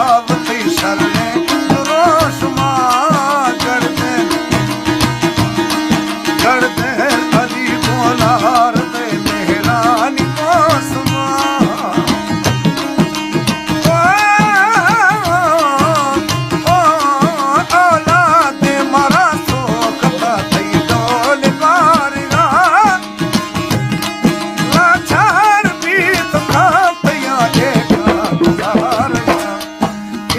आवती शरणे रोशमा करते अली बोलार दे मेहरानी मौसमा औलादे मारा सोख थई डोल बारगा लाचार भी तो खातिया देखा गुजारगा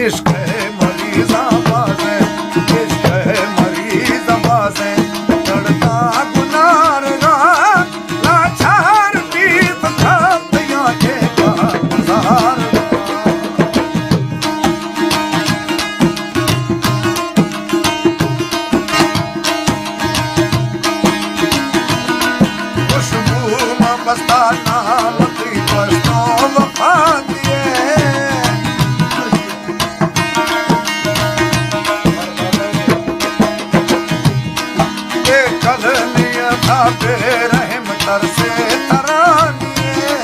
इश्क है मरीज़ा बाज़े इश्क है मरीज़ा बाज़े चढ़ता गुनारगा लाचार भी तो खातिया देखा गुजारगा खुशबू में बसता नाम की बसतो वफा दिए ये कल निया था बेरहम तर से तरानिए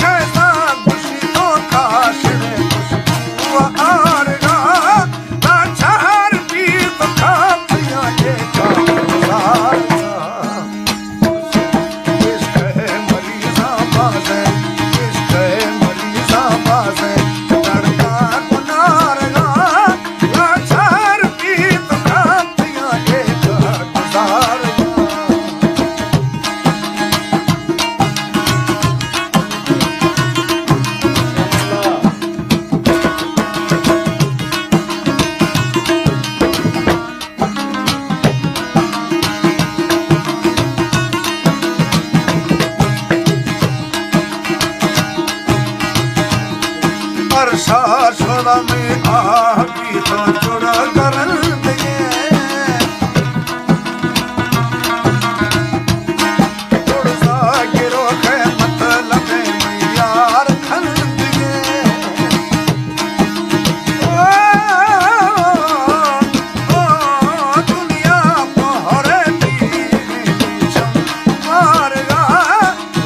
कैसा खुशियों का शिरे खुशबू आरगा लाचार भी तो खातिया देखा गुजारगा इश्क है मरीज़ा बाज़े इश्क है मरीज़ा बाज़े चढ़ता गुनारगा लाचार भी तो खातिया देखा गुजारगा वर्षा शुरा में आगी तो जुड़ करन दिए जुड़ सा गिरो के मतलब में यार खन दिए दुनिया मोहरे मारगा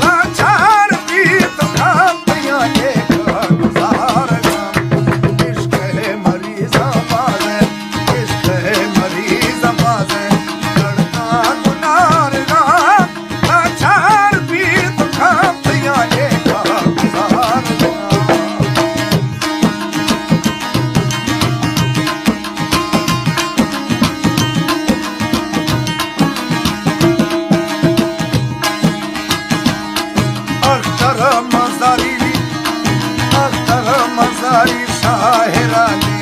लाचार भी तो खातिया देखा गुजारगा इश्क है मरीज़ा बाज़े इश्क है मरीज़ा बाज़े चढ़ता गुनारगा लाचार भी तो खातिया देखा गुजारगा अख्तर मज़ारी शाहिरानी